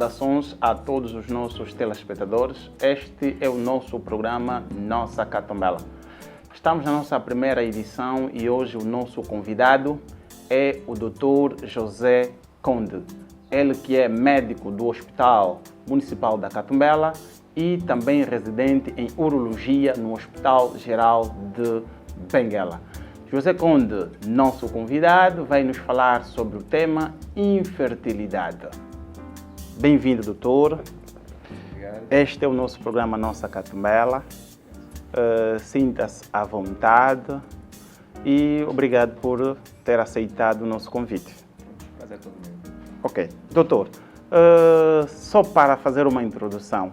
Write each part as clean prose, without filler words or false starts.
Saudações a todos os nossos telespectadores. Este é o nosso programa Nossa Catumbela. Estamos na nossa primeira edição e hoje o nosso convidado é o Dr. José Conde. Ele que é médico do Hospital Municipal da Catumbela e também residente em urologia no Hospital Geral de Benguela. José Conde, nosso convidado, vai nos falar sobre o tema infertilidade. Bem-vindo, doutor. Obrigado. Este é o nosso programa Nossa Catumbela. Sinta-se à vontade e obrigado por ter aceitado o nosso convite. Prazer todo meu. Ok. Doutor, só para fazer uma introdução,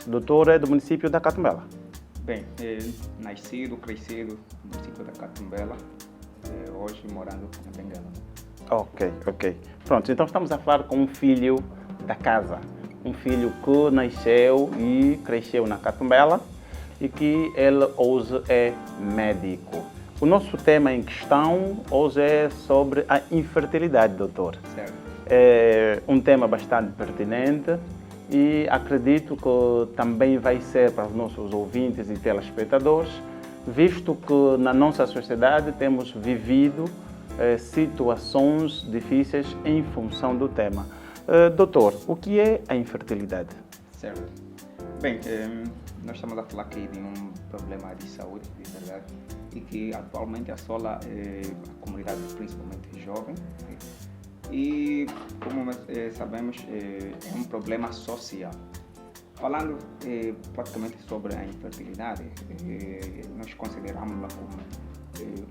o doutor é do município da Catumbela. Bem, nascido, crescido no município da Catumbela, hoje morando em Benguela. Ok. Pronto, então estamos a falar com um filho da casa, um filho que nasceu e cresceu na Catumbela e que ele hoje é médico. O nosso tema em questão hoje é sobre a infertilidade, doutor. Certo. É um tema bastante pertinente e acredito que também vai ser para os nossos ouvintes e telespectadores, visto que na nossa sociedade temos vivido situações difíceis em função do tema. Doutor, o que é a infertilidade? Certo. Bem, nós estamos a falar aqui de um problema de saúde, de verdade, e que atualmente assola a comunidade, principalmente jovem. E, como sabemos, é um problema social. Falando praticamente sobre a infertilidade, nós consideramos-la como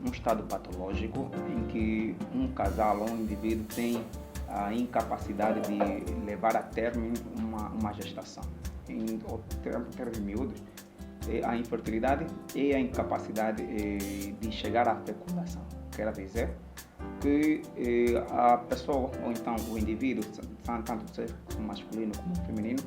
um estado patológico em que um casal ou um indivíduo tem a incapacidade de levar a termo uma gestação. Em termos miúdos, a infertilidade é a incapacidade de chegar à fecundação. Quer dizer que a pessoa, ou então o indivíduo, tanto sexo masculino como feminino,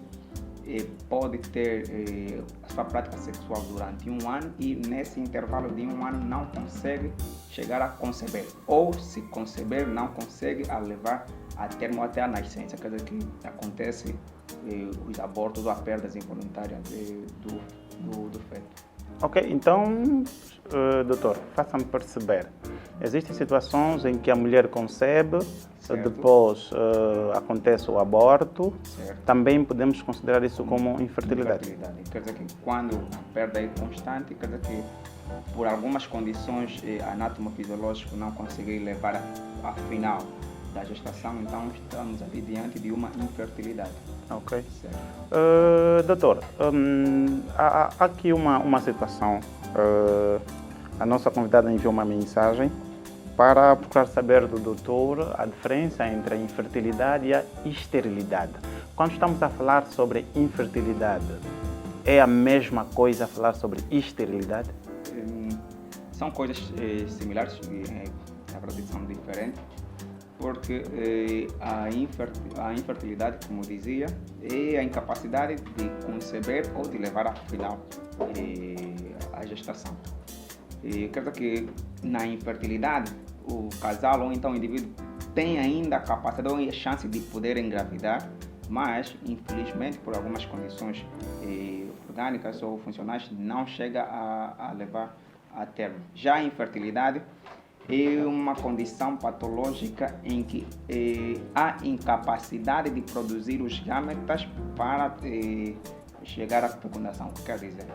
pode ter a sua prática sexual durante um ano e nesse intervalo de um ano não consegue chegar a conceber. Ou se conceber, não consegue levar a termo até a nascença. Quer dizer que acontece os abortos ou a perdas involuntárias do feto. Ok, então, doutor, faça-me perceber. Existem situações em que a mulher concebe, Certo. depois acontece o aborto. Certo. Também podemos considerar isso como infertilidade. Quer dizer que quando a perda é constante, quer dizer que por algumas condições anatomofisiológicas não conseguir levar a final da gestação, então estamos ali diante de uma infertilidade. Ok. Certo. Doutor, há aqui uma situação. A nossa convidada enviou uma mensagem para procurar saber do doutor a diferença entre a infertilidade e a esterilidade. Quando estamos a falar sobre infertilidade, é a mesma coisa falar sobre esterilidade? São coisas similares, na verdade são diferentes, porque a infertilidade, como dizia, é a incapacidade de conceber ou de levar a final a gestação. Quer dizer que na infertilidade o casal ou então o indivíduo tem ainda a capacidade ou a chance de poder engravidar, mas infelizmente por algumas condições orgânicas ou funcionais não chega a levar a termo. Já a infertilidade é uma condição patológica em que há incapacidade de produzir os gametas para chegar à fecundação. Quer dizer,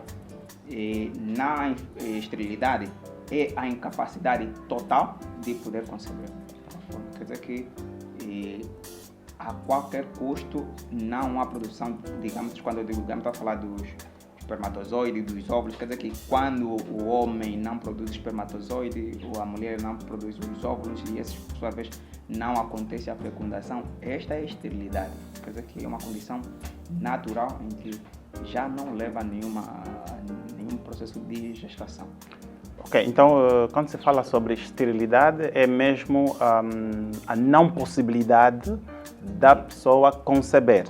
na esterilidade é a incapacidade total de poder conceber. Quer dizer que a qualquer custo não há produção, digamos, quando eu digo gameta, estou a falar dos espermatozoides, dos óvulos, quer dizer que quando o homem não produz espermatozoide ou a mulher não produz os óvulos e esses, por sua vez, não acontece a fecundação, esta é a esterilidade. Quer dizer que é uma condição natural em que já não leva a nenhum processo de gestação. Ok, então quando se fala sobre esterilidade é mesmo a não possibilidade da pessoa conceber.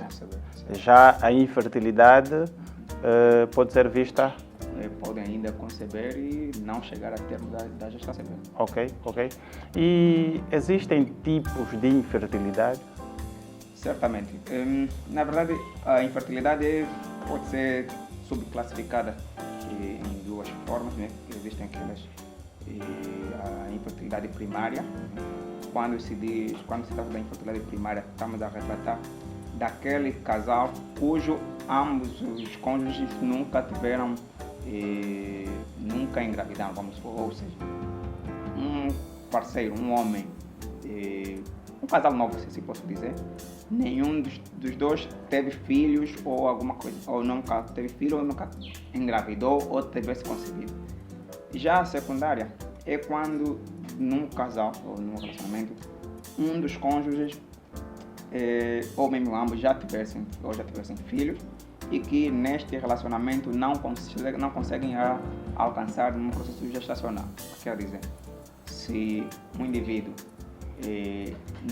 Já a infertilidade pode ser vista... Podem ainda conceber e não chegar a termo da gestação. Ok. E existem tipos de infertilidade? Certamente. Na verdade, a infertilidade pode ser subclassificada em duas formas, né? Existem aquelas a infertilidade primária. Quando se trata da infertilidade primária, estamos a retratar daquele casal cujo ambos os cônjuges nunca tiveram, nunca engravidaram, vamos supor, ou seja, um parceiro, um homem, um casal novo, se posso dizer, nenhum dos dois teve filhos ou alguma coisa, ou nunca teve filho, ou nunca engravidou, ou tivesse concebido. Já a secundária é quando num casal ou num relacionamento um dos cônjuges ou mesmo ambos já tivessem filhos e que neste relacionamento não conseguem alcançar um processo gestacional. Quer dizer, se um indivíduo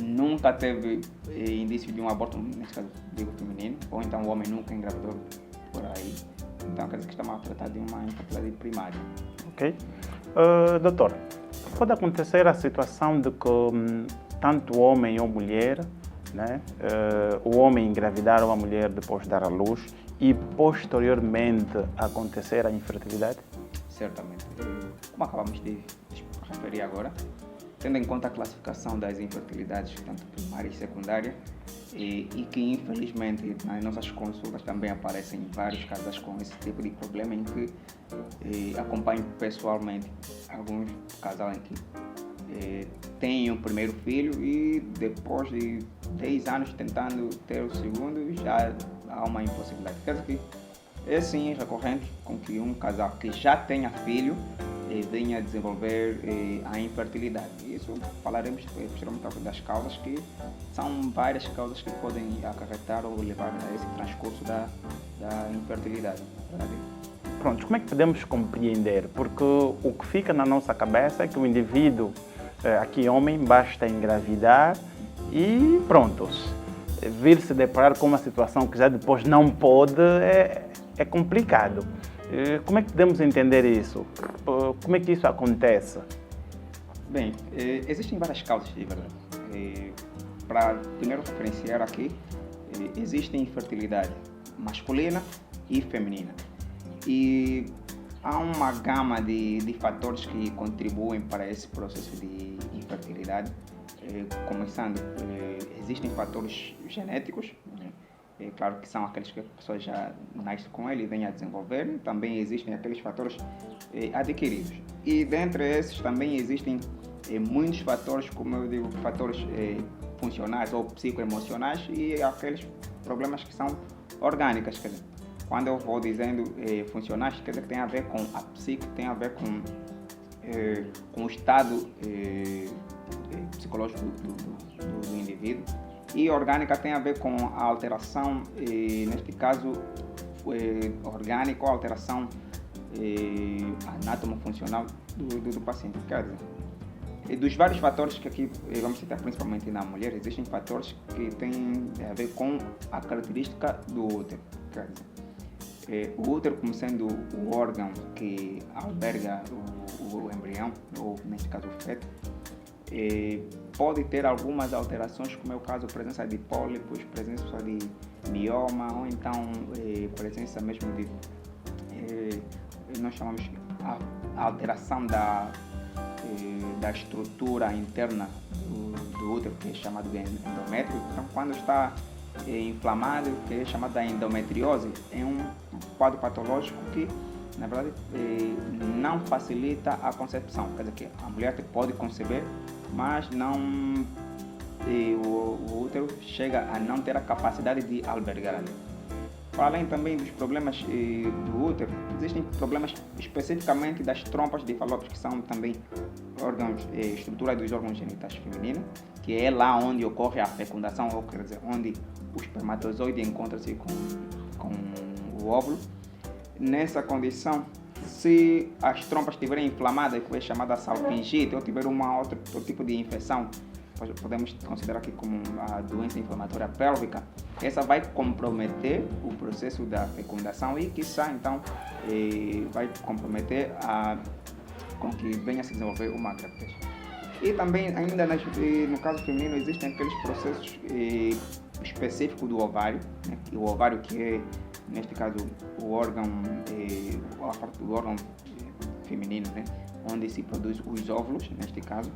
nunca teve indício de um aborto, nesse caso digo feminino, ou então o homem nunca engravidou por aí, então quer dizer que estamos a tratar de uma infertilidade primária. Ok. Doutor, pode acontecer a situação de que tanto homem ou mulher, né, o homem engravidar ou a mulher depois dar à luz e posteriormente acontecer a infertilidade? Certamente. Como acabamos de referir agora, tendo em conta a classificação das infertilidades, tanto primária e secundária, e que infelizmente nas nossas consultas também aparecem vários casais com esse tipo de problema, em que acompanho pessoalmente alguns casais em que têm o primeiro filho e depois de 10 anos tentando ter o segundo já há uma impossibilidade. Quer dizer que é sim recorrente com que um casal que já tenha filho venha a desenvolver a infertilidade. Isso falaremos posteriormente das causas, que são várias causas que podem acarretar ou levar a esse transcurso da infertilidade. Pronto, como é que podemos compreender? Porque o que fica na nossa cabeça é que o indivíduo, aqui homem, basta engravidar e prontos. Vir se deparar com uma situação que já depois não pode é complicado. Como é que podemos entender isso? Como é que isso acontece? Bem, existem várias causas, de verdade. Para primeiro referenciar aqui, existe infertilidade masculina e feminina. E há uma gama de fatores que contribuem para esse processo de infertilidade. Começando, existem fatores genéticos, é claro que são aqueles que a pessoa já nasce com ele e vem a desenvolver. Também existem aqueles fatores adquiridos. E dentre esses também existem muitos fatores, como eu digo, fatores funcionais ou psicoemocionais e aqueles problemas que são orgânicos. Quer dizer, quando eu vou dizendo funcionais, quer dizer que tem a ver com a psique, tem a ver com o estado psicológico do indivíduo. E orgânica tem a ver com a alteração, neste caso orgânica, ou alteração anatomo-funcional do paciente. Quer dizer, dos vários fatores que aqui vamos citar, principalmente na mulher, existem fatores que têm a ver com a característica do útero. Quer dizer, o útero, como sendo o órgão que alberga o embrião, ou neste caso o feto, pode ter algumas alterações, como é o caso da presença de pólipos, presença de mioma, ou então presença mesmo de, nós chamamos a alteração da estrutura interna do útero, que é chamado de endométrio. Então, quando está inflamado, que é chamado de endometriose, é um quadro patológico que, na verdade, não facilita a concepção. Quer dizer que a mulher pode conceber, mas não, o útero chega a não ter a capacidade de albergar ali. Para além também dos problemas do útero, existem problemas especificamente das trompas de Fallope, que são também órgãos, estrutura dos órgãos genitais femininos, que é lá onde ocorre a fecundação, ou quer dizer, onde o espermatozoide encontra-se com o óvulo. Nessa condição, se as trompas estiverem inflamadas, que é chamada salpingite, ou tiver outro tipo de infecção, podemos considerar aqui como a doença inflamatória pélvica, essa vai comprometer o processo da fecundação e, quiçá, então, vai comprometer com que venha a se desenvolver uma gravidez. E também, ainda no caso feminino, existem aqueles processos específico do ovário, né? O ovário que é, neste caso, o órgão, a parte do órgão feminino, né? Onde se produz os óvulos, neste caso.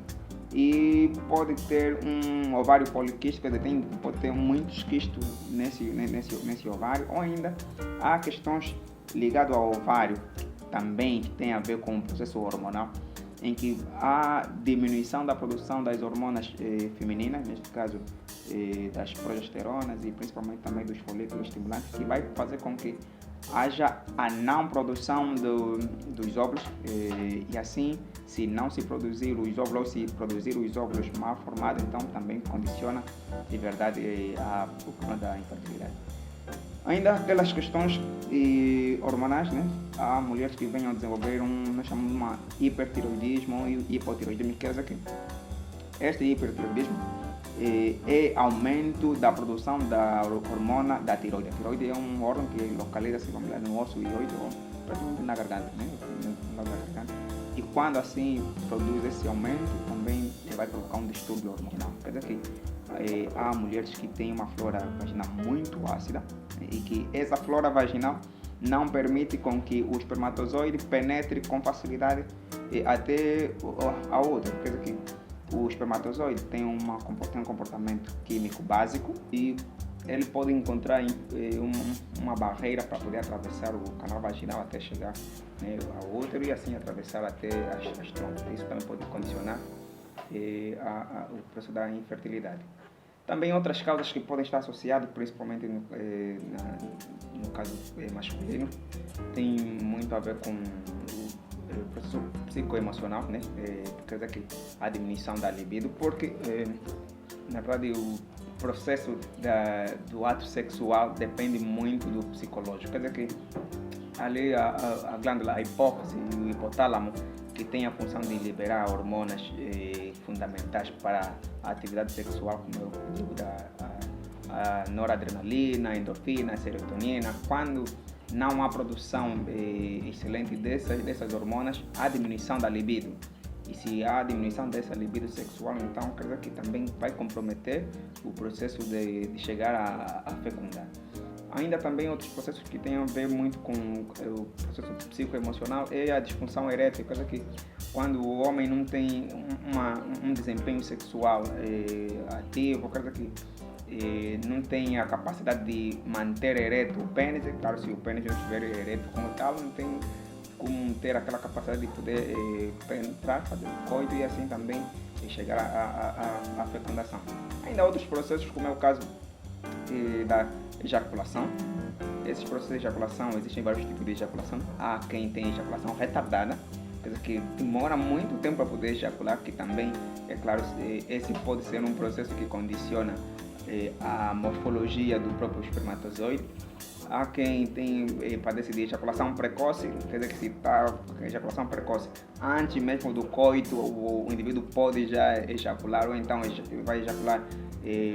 E pode ter um ovário poliquístico, pode ter muitos quistos nesse ovário, ou ainda há questões ligadas ao ovário também que tem a ver com o processo hormonal, em que há diminuição da produção das hormonas femininas, neste caso das progesteronas e principalmente também dos folículos estimulantes, que vai fazer com que haja a não produção dos óvulos e assim, se não se produzir os óvulos ou se produzir os óvulos mal formados, então também condiciona de verdade o problema da infertilidade. Ainda pelas questões hormonais, né? Há mulheres que venham a desenvolver nós chamamos de uma hipertiroidismo e hipotiroidismo, quer dizer que este hipertiroidismo é aumento da produção da hormona da tiroide. A tiroide é um órgão que localiza-se no osso tiroide ou praticamente na garganta, né? Na garganta. E quando assim produz esse aumento, também vai provocar um distúrbio hormonal. Quer dizer que há mulheres que têm uma flora vaginal muito ácida, né? E que essa flora vaginal não permite com que o espermatozoide penetre com facilidade até a outra. Quer dizer que o espermatozoide tem um comportamento químico básico e ele pode encontrar uma barreira para poder atravessar o canal vaginal até chegar, né, ao útero e assim atravessar até as trompas. Isso também pode condicionar o processo da infertilidade. Também outras causas que podem estar associadas, principalmente no caso masculino, tem muito a ver com o processo psicoemocional, né? Quer dizer que a diminuição da libido, porque na verdade o processo do ato sexual depende muito do psicológico. Quer dizer que ali a glândula, a hipófise e o hipotálamo, que tem a função de liberar hormonas fundamentais para a atividade sexual, como eu digo, a noradrenalina, a endorfina, a serotonina. Quando não há produção excelente dessas hormonas, há diminuição da libido. E se há diminuição dessa libido sexual, então quer dizer que também vai comprometer o processo de chegar a fecundar. Ainda também outros processos que têm a ver muito com o processo psicoemocional é a disfunção erétil, quer dizer que quando o homem não tem um desempenho sexual ativo, quer dizer que não tem a capacidade de manter ereto o pênis, claro, se o pênis não estiver ereto como tal, não tem como ter aquela capacidade de poder penetrar, fazer coito e assim também chegar à fecundação. Ainda há outros processos, como é o caso da ejaculação. Esses processos de ejaculação, existem vários tipos de ejaculação. Há quem tem ejaculação retardada, quer dizer que demora muito tempo para poder ejacular, que também, é claro, esse pode ser um processo que condiciona a morfologia do próprio espermatozoide. Há quem padece de ejaculação precoce, quer dizer que se está com ejaculação precoce antes mesmo do coito, o indivíduo pode já ejacular, ou então vai ejacular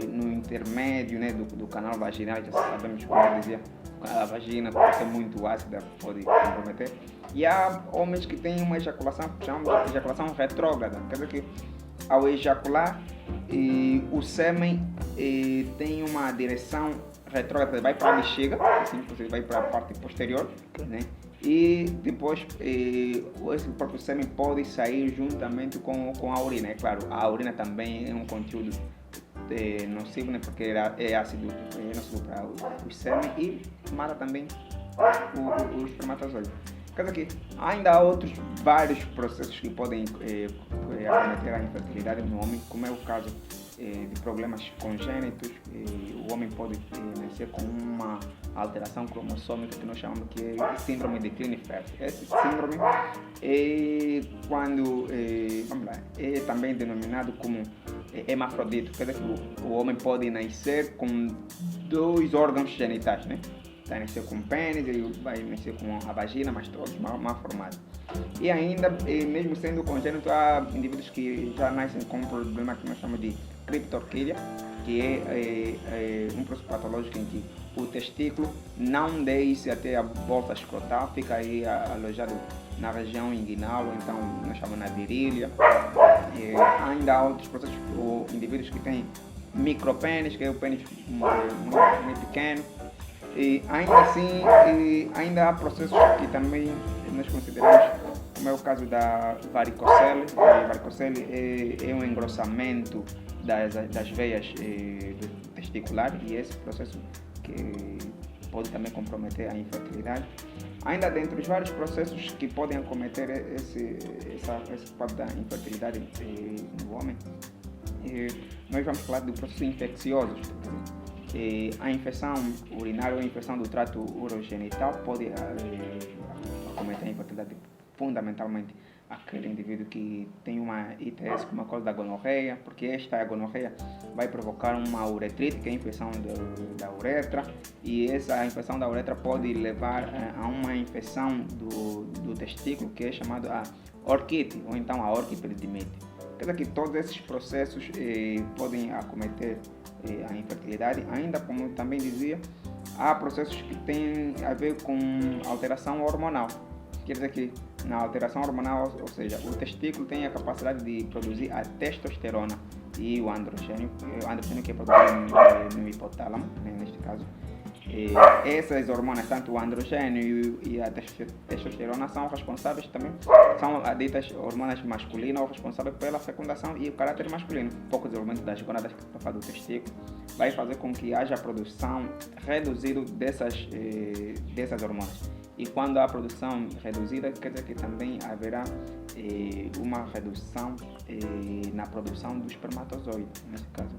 no intermédio, né, do canal vaginal. Já sabemos, como eu dizia, a vagina pode ser muito ácida, pode comprometer. E há homens que têm uma ejaculação que chamamos de ejaculação retrógrada, quer dizer que ao ejacular o sêmen tem uma direção retrógrada, vai para a bexiga, assim, você vai para a parte posterior, né? E depois esse próprio sêmen pode sair juntamente com a urina. É claro, a urina também é um conteúdo nocivo, né? Porque é ácido, é nocivo para o sêmen e mata também o espermatozoide. Quer dizer que ainda há outros vários processos que podem acometer a infertilidade no homem, como é o caso de problemas congênitos. O homem pode nascer com uma alteração cromossômica que nós chamamos que é síndrome de Klinefelter. Esse síndrome é também denominado como hermafrodito, quer dizer que o homem pode nascer com dois órgãos genitais, né? Vai nascer com o pênis, ele vai nascer com a vagina, mas todos mal formados. E ainda, mesmo sendo congênito, há indivíduos que já nascem com um problema que nós chamamos de criptorquídia, que é um processo patológico em que o testículo não desce até a bolsa escrotal, fica aí alojado na região inguinal, ou então nós chamamos na virilha. Ainda há outros processos, indivíduos que têm micropênis, que é o pênis muito pequeno. E ainda assim, ainda há processos que também nós consideramos, como é o caso da varicocele. Varicocele é um engrossamento das veias do testicular, e esse processo que pode também comprometer a infertilidade. Ainda dentre os vários processos que podem acometer esse quadro da infertilidade no homem, nós vamos falar de processos infecciosos. A infecção urinária ou a infecção do trato urogenital pode acometer a infertilidade, fundamentalmente aquele indivíduo que tem uma ITS como a causa da gonorreia, porque esta gonorreia vai provocar uma uretrite, que é a infecção da uretra, e essa infecção da uretra pode levar a uma infecção do testículo, que é chamada a orquite, ou então a orquiperidimite. Quer dizer que todos esses processos podem acometer a infertilidade. Ainda, como eu também dizia, há processos que têm a ver com alteração hormonal. Quer dizer que na alteração hormonal, ou seja, o testículo tem a capacidade de produzir a testosterona e o androgênio que é produzido no hipotálamo, neste caso. Essas hormonas, tanto o androgênio e a testosterona, são responsáveis também, são ditas hormonas masculinas ou responsáveis pela fecundação e o caráter masculino. Pouco desenvolvimento das gonadas do testículo vai fazer com que haja produção reduzida dessas hormonas. E quando há produção reduzida, quer dizer que também haverá uma redução na produção do espermatozoide, nesse caso.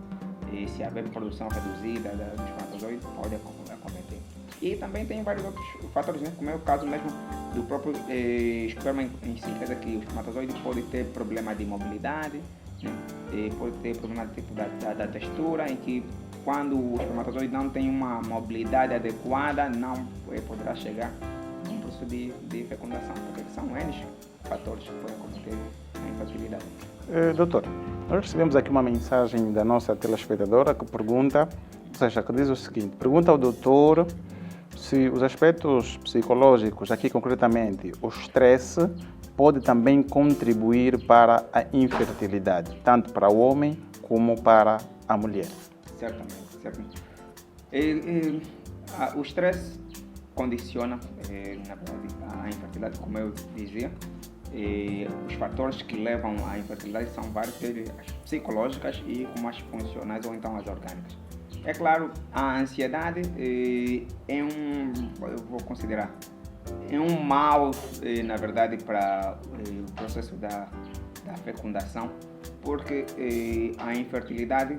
Se haver produção reduzida do espermatozoide, pode acometer. E também tem vários outros fatores, né? Como é o caso mesmo do próprio esperma em si, quer dizer que o espermatozoide pode ter problema de mobilidade, né? Pode ter problema de tipo da textura, em que quando o espermatozoide não tem uma mobilidade adequada, não poderá chegar a um processo de fecundação, porque são N fatores que podem acometer a infertilidade. Doutor, nós recebemos aqui uma mensagem da nossa telespectadora que pergunta, ou seja, que diz o seguinte: pergunta ao doutor se os aspectos psicológicos, aqui concretamente o estresse, pode também contribuir para a infertilidade, tanto para o homem como para a mulher. Certamente. O estresse condiciona, na verdade, a infertilidade, como eu dizia. Os fatores que levam à infertilidade são vários, desde as psicológicas e como as funcionais ou então as orgânicas. É claro, a ansiedade eu vou considerar, é um mal, na verdade, para o processo da fecundação, porque a infertilidade,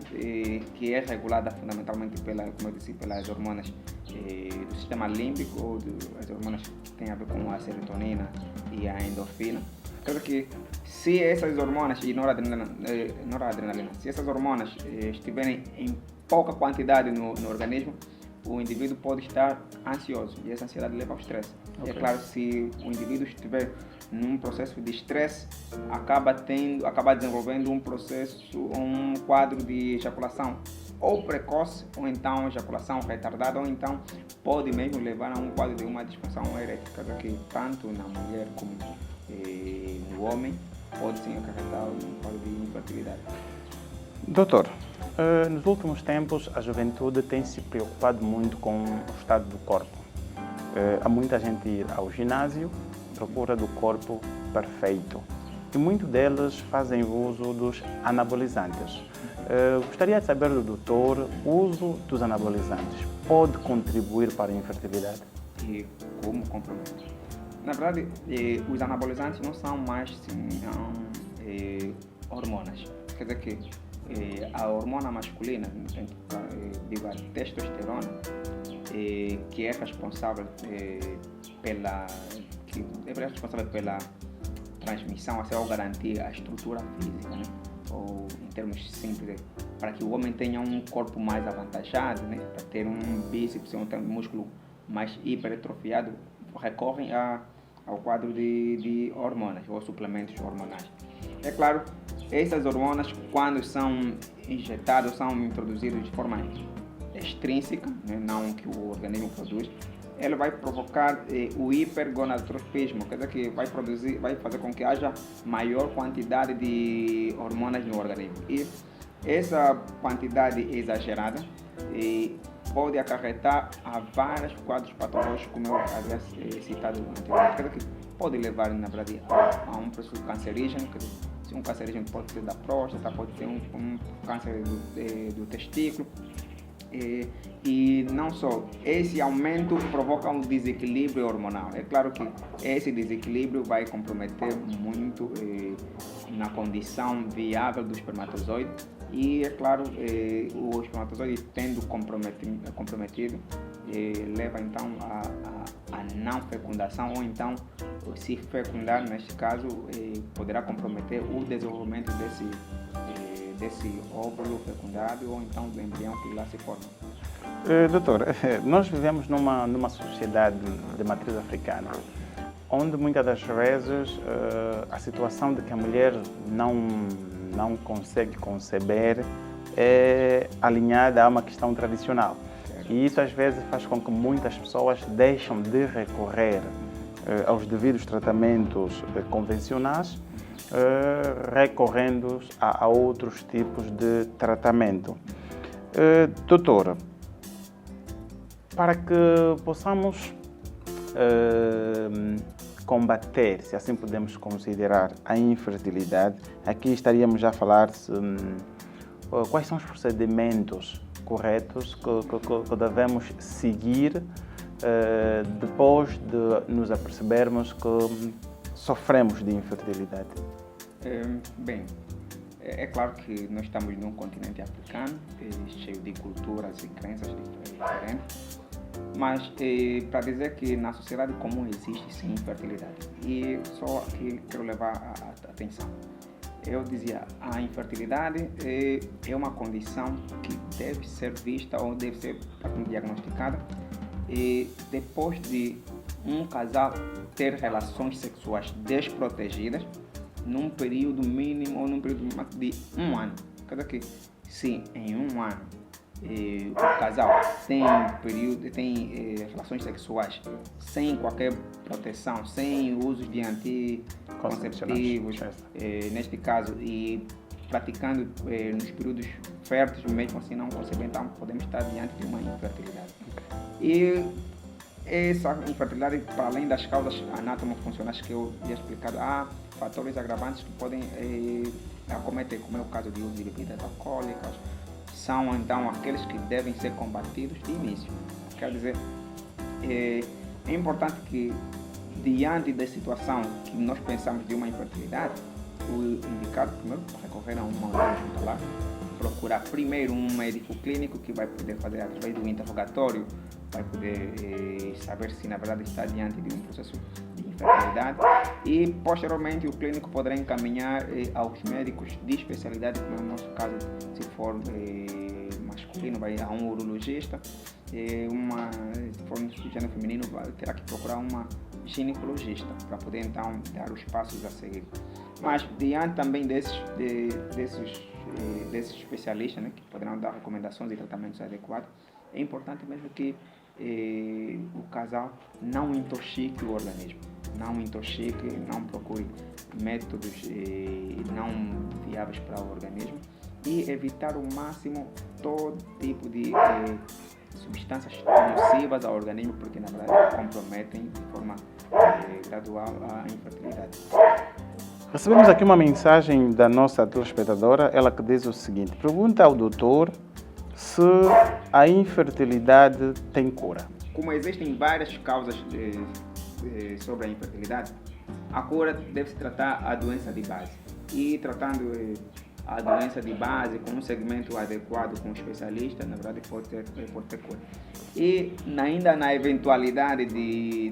que é regulada fundamentalmente como eu disse, pelas hormonas do sistema límbico, ou as hormonas que têm a ver com a serotonina e a endorfina. Quer dizer que se essas hormonas e noradrenalina, se essas hormonas estiverem em pouca quantidade no organismo, o indivíduo pode estar ansioso, e essa ansiedade leva ao estresse. Okay. É claro, se o indivíduo estiver num processo de estresse, acaba desenvolvendo um quadro de ejaculação ou precoce, ou então ejaculação retardada, ou então pode mesmo levar a um quadro de uma disfunção erétil, que tanto na mulher como no homem pode sim acarretar um quadro de infertilidade. Doutor, nos últimos tempos a juventude tem se preocupado muito com o estado do corpo. Há muita gente ir ao ginásio, procura do corpo perfeito, e muitos deles fazem uso dos anabolizantes. Gostaria de saber do doutor, o uso dos anabolizantes pode contribuir para a infertilidade? E como compromete? Na verdade, os anabolizantes não são mais hormonas. Quer dizer que a hormona masculina, a testosterona, que é responsável pela transmissão, ou garantir a estrutura física, né? Ou em termos simples, para que o homem tenha um corpo mais avantajado, né? Para ter um bíceps, um músculo mais hipertrofiado, recorrem ao quadro de hormonas ou suplementos hormonais. É claro, essas hormonas, quando são injetadas, são introduzidas de forma extrínseca, né? Não que o organismo produz, ela vai provocar o hipergonadotropismo, quer dizer que vai fazer com que haja maior quantidade de hormonas no organismo. E Essa quantidade exagerada pode acarretar a vários quadros patológicos, como eu havia citado anteriormente, que pode levar, na verdade, a um processo cancerígeno. Um cancerígeno pode ser da próstata, pode ser um câncer do testículo. E não só, esse aumento provoca um desequilíbrio hormonal. É claro que esse desequilíbrio vai comprometer muito na condição viável do espermatozoide. E, é claro, o espermatozoide tendo comprometido, leva então a não fecundação, ou então, se fecundar, neste caso, poderá comprometer o desenvolvimento desse óvulo fecundado, ou então do embrião que lá se forma. Doutor, nós vivemos numa sociedade de matriz africana, onde muitas das vezes a situação de que a mulher não consegue conceber é alinhada a uma questão tradicional. E isso às vezes faz com que muitas pessoas deixem de recorrer aos devidos tratamentos convencionais, recorrendo a outros tipos de tratamento. Doutor, para que possamos combater, se assim podemos considerar, a infertilidade, aqui estaríamos já a falar quais são os procedimentos corretos que devemos seguir depois de nos apercebermos que sofremos de infertilidade. Bem, é claro que nós estamos num continente africano, cheio de culturas e crenças diferentes, mas para dizer que na sociedade comum existe sim infertilidade. E só aqui quero levar a atenção. Eu dizia, a infertilidade é uma condição que deve ser vista ou deve ser diagnosticada depois de um casal ter relações sexuais desprotegidas num período mínimo ou num período de 1 ano. Quer dizer que, se em 1 ano o casal tem relações sexuais sem qualquer proteção, sem uso de anticonceptivos, neste caso, e praticando nos períodos férteis, mesmo assim não concebendo, então podemos estar diante de uma infertilidade. E essa infertilidade, para além das causas anatomofuncionais que eu havia explicado, há fatores agravantes que podem acometer, como é o caso de uso de bebidas alcoólicas. São então aqueles que devem ser combatidos de início. Quer dizer, é importante que, diante da situação que nós pensamos de uma infertilidade, o indicado primeiro recorrer a uma urologia hospitalar, procurar primeiro um médico clínico que vai poder fazer, através do interrogatório, vai poder saber se na verdade está diante de um processo de infertilidade, e posteriormente o clínico poderá encaminhar aos médicos de especialidade, como no nosso caso, se for masculino, vai a um urologista, se for no gênero feminino, terá que procurar uma ginecologista para poder então dar os passos a seguir. Mas diante também desses especialistas, né, que poderão dar recomendações e tratamentos adequados, é importante mesmo que o casal não intoxique o organismo, não procure métodos não viáveis para o organismo, e evitar ao máximo todo tipo de substâncias nocivas ao organismo, porque na verdade comprometem de forma gradual a infertilidade. Recebemos aqui uma mensagem da nossa telespectadora, ela que diz o seguinte: pergunta ao doutor se a infertilidade tem cura. Como existem várias causas sobre a infertilidade, a cura deve-se tratar a doença de base. E tratando a doença de base com um segmento adequado com o especialista, na verdade pode ter cura. E ainda na eventualidade de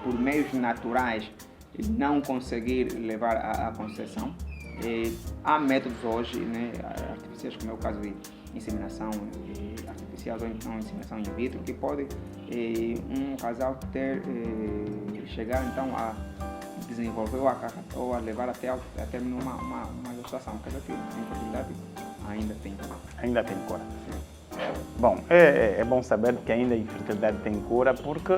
por meios naturais, não conseguir levar à concepção, há métodos hoje, né, artificiais, como é o caso de inseminação artificial ou então inseminação in vitro, que pode um casal chegar então a desenvolver ou a levar até terminar uma gestação. Quer dizer que a infertilidade ainda tem cura. Ainda tem cura. Bom, é bom saber que ainda a infertilidade tem cura, porque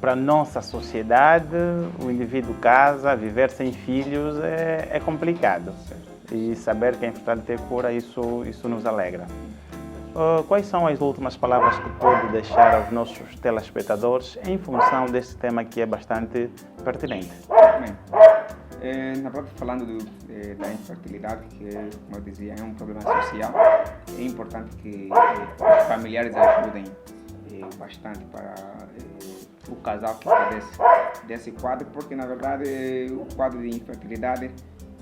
para a nossa sociedade, o indivíduo casa, viver sem filhos é complicado. E saber que a infertilidade tem cura, isso nos alegra. Quais são as últimas palavras que pode deixar aos nossos telespectadores em função deste tema que é bastante pertinente? Bem, na verdade, falando da infertilidade, que, como eu dizia, é um problema social, é importante que os familiares ajudem bastante para o casal que padece desse quadro, porque, na verdade, o quadro de infertilidade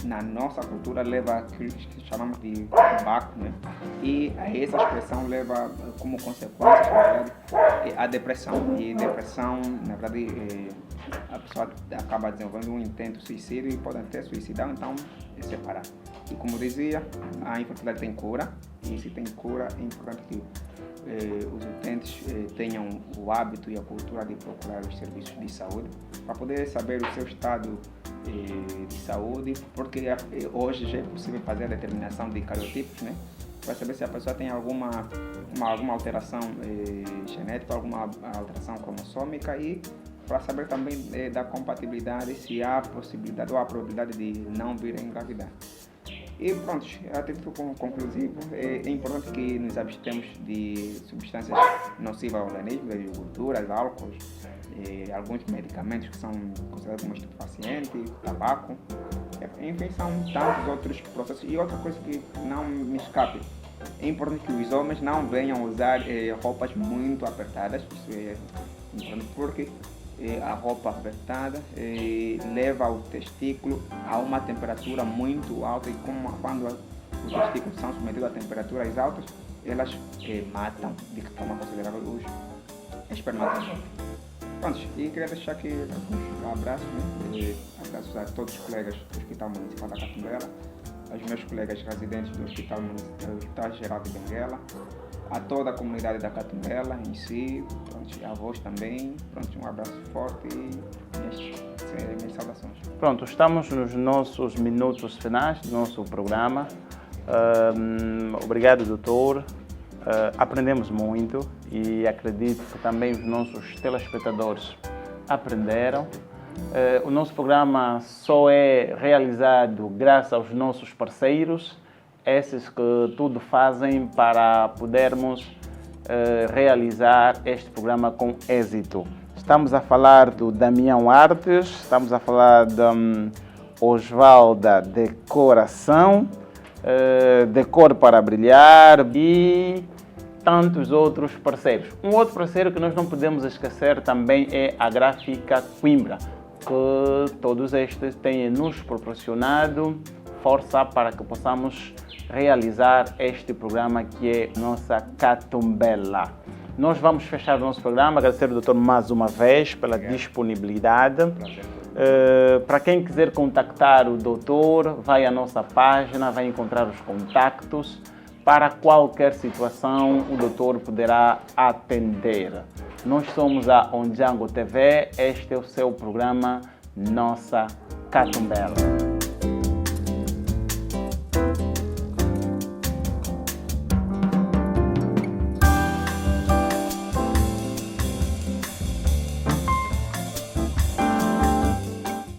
na nossa cultura leva aquilo que chamamos de baco, né? E essa expressão leva como consequência, na verdade, a depressão. E depressão, na verdade, a pessoa acaba desenvolvendo um intento suicídio e pode até suicidar, então separar. E como dizia, a infertilidade tem cura, e se tem cura, é importante que os utentes tenham o hábito e a cultura de procurar os serviços de saúde para poder saber o seu estado de saúde, porque hoje já é possível fazer a determinação de cariotipos, né? Para saber se a pessoa tem alguma alteração genética, alguma alteração cromossômica, e para saber também da compatibilidade, se há possibilidade ou a probabilidade de não vir a engravidar. E pronto, a título conclusivo, é importante que nos abstemos de substâncias nocivas ao organismo, gorduras, álcools, alguns medicamentos que são considerados como estupefacientes, tabaco, enfim, são tantos outros processos. E outra coisa que não me escape, é importante que os homens não venham usar roupas muito apertadas, isso é importante porque a roupa apertada leva o testículo a uma temperatura muito alta, e quando os testículos são submetidos a temperaturas altas, elas matam, de forma considerável, os espermatozoides. Pronto, e queria deixar aqui um abraço, né? Abraços a todos os colegas do Hospital Municipal da Catumbela, aos meus colegas residentes do Hospital Geral de Benguela, a toda a comunidade da Catumbela em si, pronto, a vós também. Pronto, um abraço forte e minhas saudações. Pronto, estamos nos nossos minutos finais do nosso programa. Obrigado, doutor. Aprendemos muito e acredito que também os nossos telespectadores aprenderam. O nosso programa só é realizado graças aos nossos parceiros, esses que tudo fazem para podermos realizar este programa com êxito. Estamos a falar do Damião Artes, estamos a falar da Osvalda Decoração, Decor para Brilhar e tantos outros parceiros. Um outro parceiro que nós não podemos esquecer também é a Gráfica Coimbra, que todos estes têm nos proporcionado força para que possamos realizar este programa que é nossa Catumbela. Nós vamos fechar o nosso programa, agradecer ao doutor mais uma vez pela disponibilidade. Para quem quiser contactar o doutor, vai à nossa página, vai encontrar os contactos. Para qualquer situação, o doutor poderá atender. Nós somos a Ondjango TV, este é o seu programa Nossa Catumbela.